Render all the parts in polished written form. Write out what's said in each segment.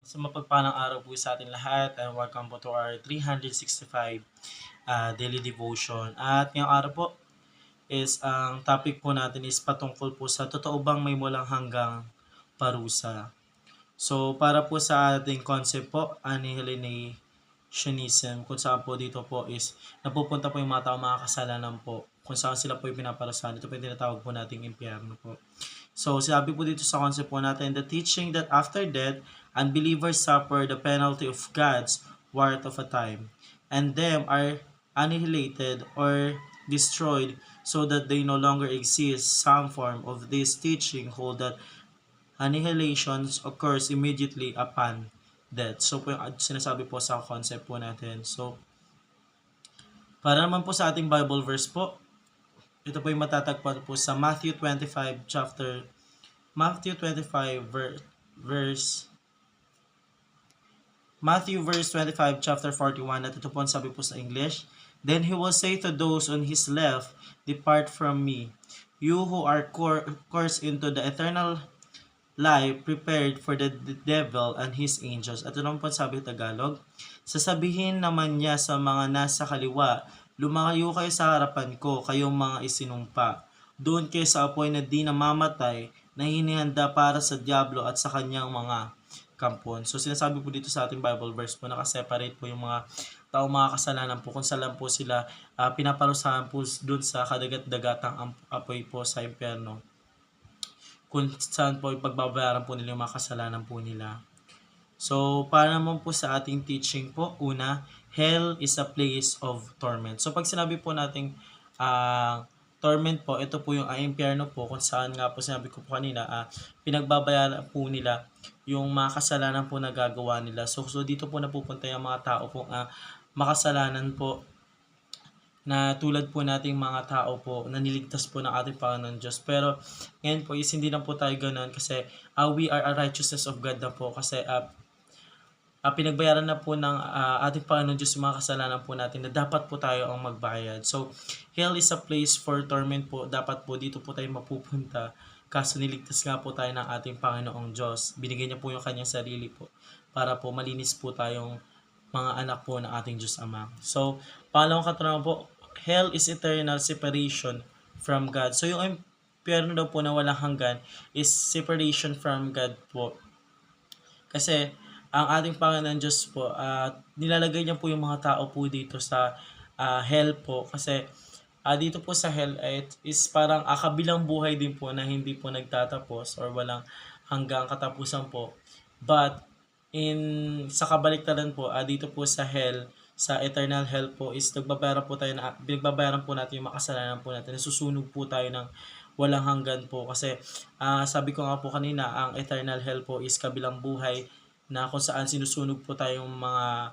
Sa mapagpalang araw po sa ating lahat and welcome po to our 365 daily devotion. At ngayong araw po is ang topic po natin is patungkol po sa totoo bang may walang hanggang parusa. So para po sa ating concept po, annihilationism, kung saan po dito po is napupunta po yung mga tao mga kasalanan po, kung saan sila po yung pinaparusahan. Ito po yung tinatawag po nating impyerno po. So, sabi po dito sa concept po natin, the teaching that after death, unbelievers suffer the penalty of God's worth of a time, and them are annihilated or destroyed so that they no longer exist. Some form of this teaching hold that annihilations occurs immediately upon death. So, po yung sinasabi po sa concept po natin. So, para naman po sa ating Bible verse po, ito po yung matatagpuan po sa Matthew 25 verse 25 chapter 41 at ito po ang sabi po sa English. Then he will say to those on his left, depart from me, you who are cursed into the eternal life prepared for the devil and his angels. At ito naman po ang sabi sa Tagalog. Sasabihin naman niya sa mga nasa kaliwa, lumayo kayo sa harapan ko, kayong mga isinumpa. Doon kayo sa apoy na di namamatay, na hinihanda para sa diablo at sa kanyang mga kampon. So sinasabi po dito sa ating Bible verse po, nakaseparate po yung mga tao mga kasalanan po kung saan po sila pinaparusahan po doon sa kadagat-dagatang apoy po sa impyerno, kung saan po ipagbabayaran po nila yung mga kasalanan po nila. So, para naman po sa ating teaching po, una, hell is a place of torment. So, pag sinabi po nating torment po, ito po yung impyerno po, kung saan nga po sinabi ko po kanina, pinagbabayaran po nila yung mga kasalanan po na gagawa nila. So dito po napupunta yung mga tao po makasalanan po, na tulad po nating mga tao po na niligtas po ng ating Panginoon Diyos. Pero ngayon po is hindi na po tayo ganoon kasi we are a righteousness of God na po kasi pinagbayaran na po ng ating Panginoon Diyos yung mga kasalanan po natin na dapat po tayo ang magbayad. So, hell is a place for torment po. Dapat po dito po tayo mapupunta. Kaso niligtas nga po tayo ng ating Panginoong Diyos. Binigay niya po yung kanyang sarili po para po malinis po tayong mga anak po ng ating Diyos Ama. So, pangalawang katanungan po, hell is eternal separation from God. So, yung impyerno daw po na walang hanggan is separation from God po. Kasi, ang ating Panginoon Diyos po, nilalagay niya po yung mga tao po dito sa hell po. Kasi, dito po sa hell is parang kabilang buhay din po na hindi po nagtatapos or walang hanggang katapusan po. But, sa kabaliktaran po, dito po sa hell, sa eternal hell po is binagbabayaran po natin yung makasalanan po natin. Nasusunog po tayo ng walang hanggan po kasi sabi ko nga po kanina, ang eternal hell po is kabilang buhay na kung saan sinusunog po tayong mga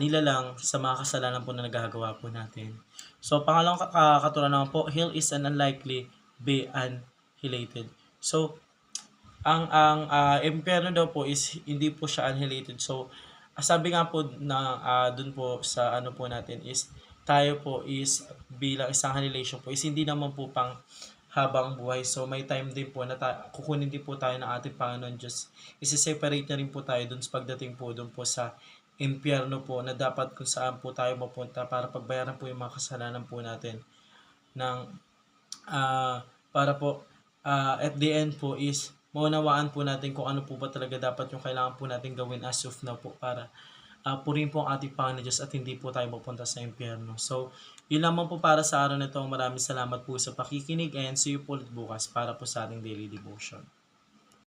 nilalang sa mga kasalanan po na nagagawa po natin. So, pangalawang katulad naman po, hell is an unlikely be annihilated. So, ang impyerno daw po is hindi po siya annihilated. So, sabi nga po na dun po sa ano po natin is tayo po is bilang isang annihilation po is hindi naman po pang habang buhay. So, may time din po na kukunin din po tayo ng ating Panginoon Diyos. Isi-separate na rin po tayo dun sa pagdating po dun po sa impyerno po na dapat kung saan po tayo mapunta para pagbayaran po yung mga kasalanan po natin ng para po at the end po is maunawaan po natin kung ano po ba talaga dapat yung kailangan po natin gawin as of now po para purihin po ang ating Panginoon Diyos at hindi po tayo mapunta sa impyerno. So, yun lamang po para sa araw na ito. Maraming salamat po sa pakikinig and see you po ulit bukas para po sa ating daily devotion.